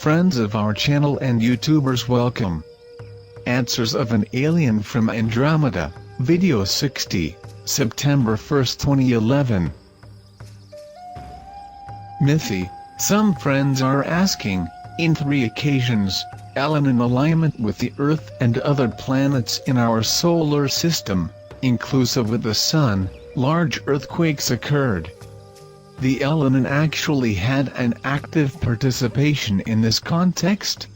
Friends of our channel and YouTubers, welcome. Answers of an Alien from Andromeda, Video 60, September 1, 2011. Mythy, some friends are asking, in 3 occasions, alien in alignment with the Earth and other planets in our solar system, inclusive with the Sun, large earthquakes occurred. The alien actually had an active participation in this context?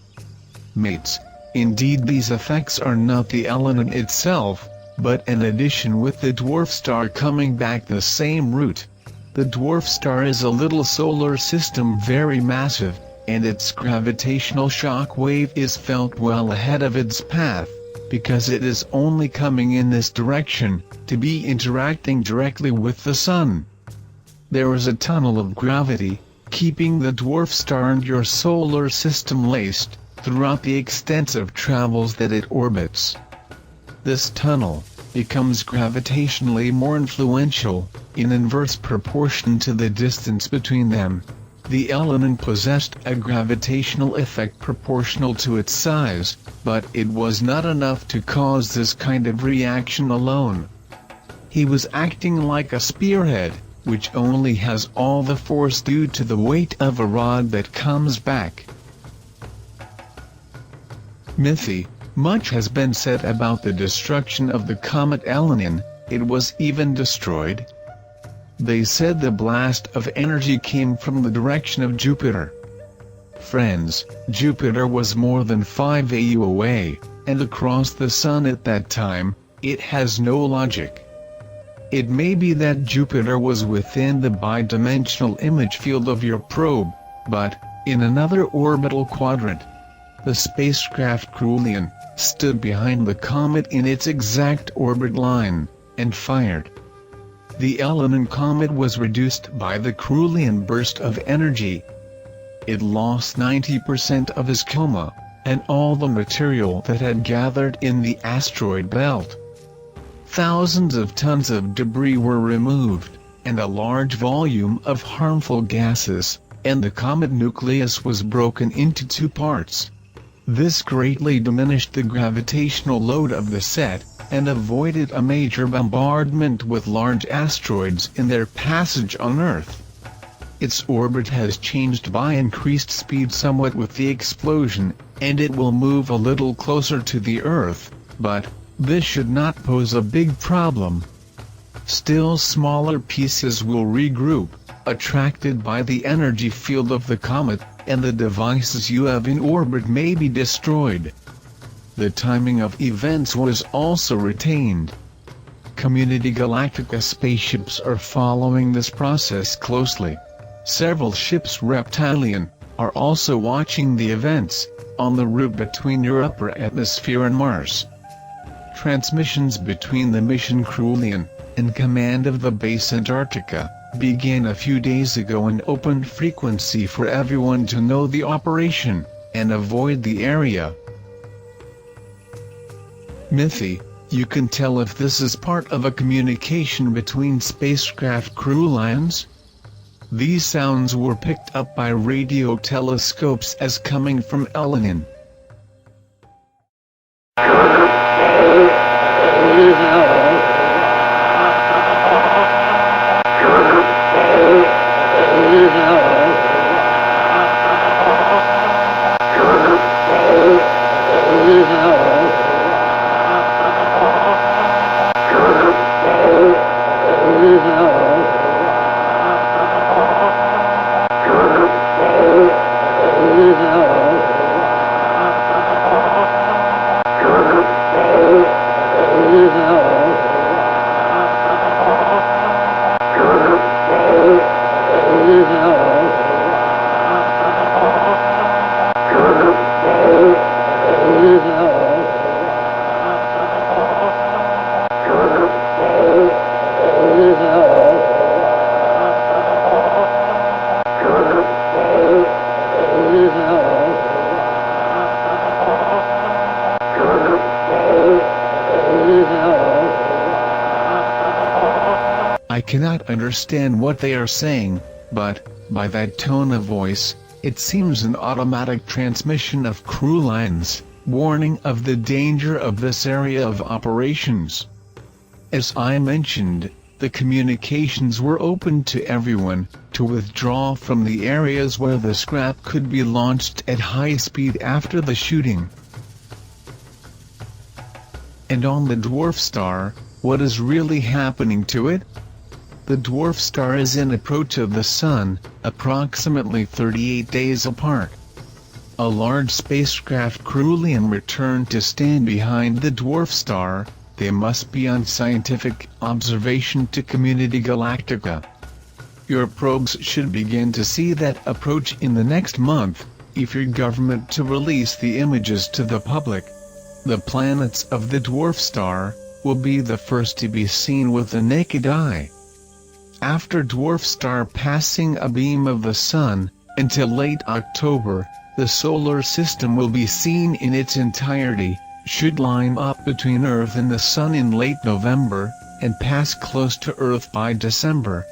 Mates, indeed these effects are not the alien itself, but an addition with the dwarf star coming back the same route. The dwarf star is a little solar system very massive, and its gravitational shock wave is felt well ahead of its path, because it is only coming in this direction, to be interacting directly with the Sun. There is a tunnel of gravity, keeping the dwarf star and your solar system laced, throughout the extensive travels that it orbits. This tunnel becomes gravitationally more influential, in inverse proportion to the distance between them. The alien possessed a gravitational effect proportional to its size, but it was not enough to cause this kind of reaction alone. He was acting like a spearhead, which only has all the force due to the weight of a rod that comes back. Mythy, much has been said about the destruction of the comet Alien. It was even destroyed. They said the blast of energy came from the direction of Jupiter. Friends, Jupiter was more than 5 AU away, and across the Sun at that time. It has no logic. It may be that Jupiter was within the bidimensional image field of your probe, but, in another orbital quadrant. The spacecraft Creulian stood behind the comet in its exact orbit line, and fired. The alien comet was reduced by the Creulian burst of energy. It lost 90% of its coma, and all the material that had gathered in the asteroid belt. Thousands of tons of debris were removed, and a large volume of harmful gases, and the comet nucleus was broken into 2 parts. This greatly diminished the gravitational load of the set, and avoided a major bombardment with large asteroids in their passage on Earth. Its orbit has changed by increased speed somewhat with the explosion, and it will move a little closer to the Earth, but this should not pose a big problem. Still smaller pieces will regroup, attracted by the energy field of the comet, and the devices you have in orbit may be destroyed. The timing of events was also retained. Community Galactica spaceships are following this process closely. Several ships Reptilian are also watching the events on the route between your upper atmosphere and Mars. Transmissions between the mission Creulian and command of the base Antarctica began a few days ago and opened frequency for everyone to know the operation and avoid the area. Mythy, you can tell if this is part of a communication between spacecraft Creulians? These sounds were picked up by radio telescopes as coming from Alien. I cannot understand what they are saying, but, by that tone of voice, it seems an automatic transmission of crew lines, warning of the danger of this area of operations. As I mentioned, the communications were open to everyone, to withdraw from the areas where the scrap could be launched at high speed after the shooting. And on the dwarf star, what is really happening to it? The dwarf star is in approach of the Sun, approximately 38 days apart. A large spacecraft Krulian returned to stand behind the dwarf star. They must be on scientific observation to Community Galactica. Your probes should begin to see that approach in the next month, if your government to release the images to the public. The planets of the dwarf star will be the first to be seen with the naked eye. After dwarf star passing a beam of the Sun, until late October, the solar system will be seen in its entirety, should line up between Earth and the Sun in late November, and pass close to Earth by December.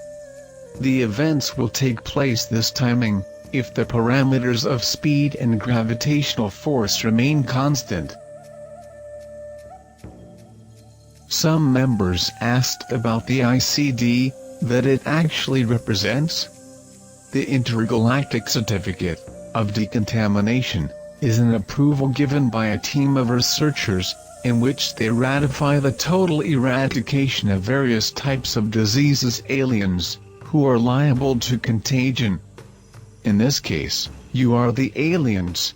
The events will take place this timing, if the parameters of speed and gravitational force remain constant. Some members asked about the ICD, that it actually represents. The Intergalactic Certificate of Decontamination is an approval given by a team of researchers, in which they ratify the total eradication of various types of diseases aliens, who are liable to contagion. In this case, you are the aliens.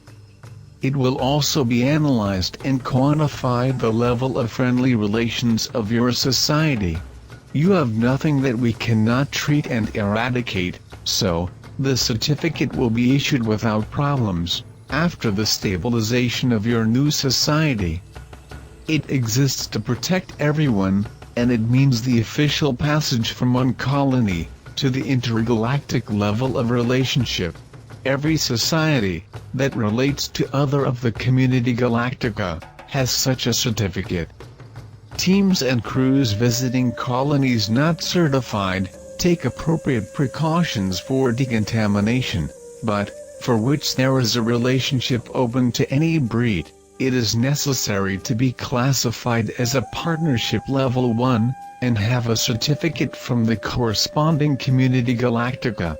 It will also be analyzed and quantify the level of friendly relations of your society. You have nothing that we cannot treat and eradicate, so, the certificate will be issued without problems, after the stabilization of your new society. It exists to protect everyone, and it means the official passage from one colony, to the intergalactic level of relationship. Every society, that relates to other of the Community Galactica, has such a certificate. Teams and crews visiting colonies not certified, take appropriate precautions for decontamination, but, for which there is a relationship open to any breed, it is necessary to be classified as a Partnership Level 1, and have a certificate from the corresponding Community Galactica.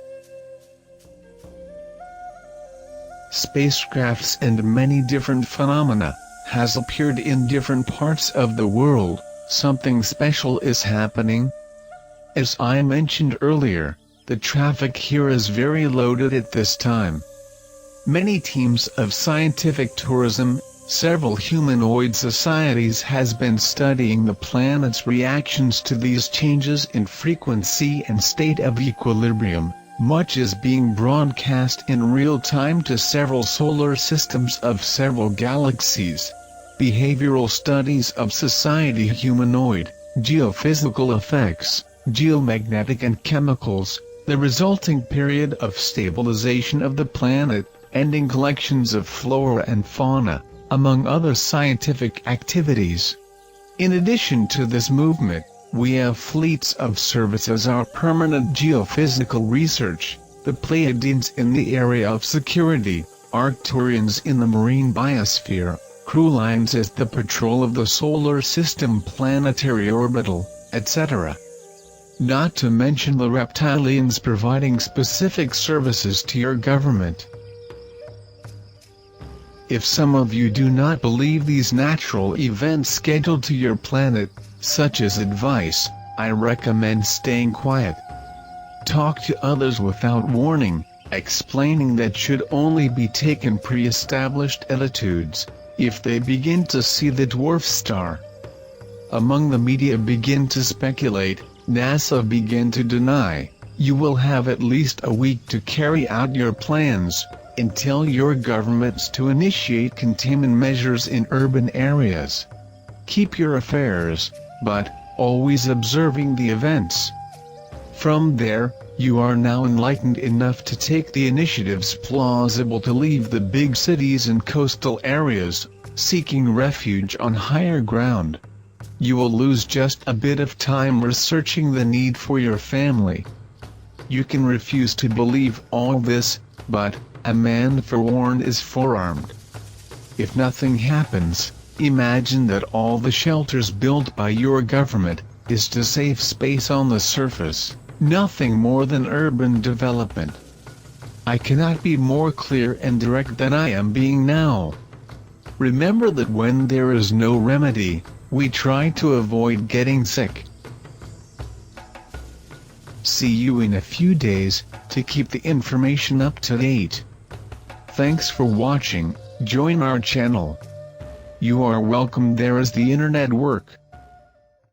Spacecrafts and many different phenomena has appeared in different parts of the world. Something special is happening. As I mentioned earlier, the traffic here is very loaded at this time. Many teams of scientific tourism, several humanoid societies has been studying the planet's reactions to these changes in frequency and state of equilibrium. Much is being broadcast in real time to several solar systems of several galaxies. Behavioral studies of society, humanoid, geophysical effects, geomagnetic and chemicals, the resulting period of stabilization of the planet, ending collections of flora and fauna, among other scientific activities. In addition to this movement, we have fleets of service as our permanent geophysical research, the Pleiadians in the area of security, Arcturians in the marine biosphere, crew lines as the patrol of the solar system planetary orbital, etc. Not to mention the reptilians providing specific services to your government. If some of you do not believe these natural events scheduled to your planet, such as advice, I recommend staying quiet. Talk to others without warning, explaining that should only be taken pre-established attitudes, if they begin to see the dwarf star. Among the media begin to speculate, NASA begin to deny. You will have at least a week to carry out your plans, and tell your governments to initiate containment measures in urban areas. Keep your affairs, but always observing the events. From there, you are now enlightened enough to take the initiatives plausible to leave the big cities and coastal areas, seeking refuge on higher ground. You will lose just a bit of time researching the need for your family. You can refuse to believe all this, but, A man forewarned is forearmed. If nothing happens, imagine that all the shelters built by your government is to save space on the surface, nothing more than urban development. I cannot be more clear and direct than I am being now. Remember that when there is no remedy, we try to avoid getting sick. See you in a few days, to keep the information up to date. Thanks for watching, join our channel. You are welcome there as the internet work.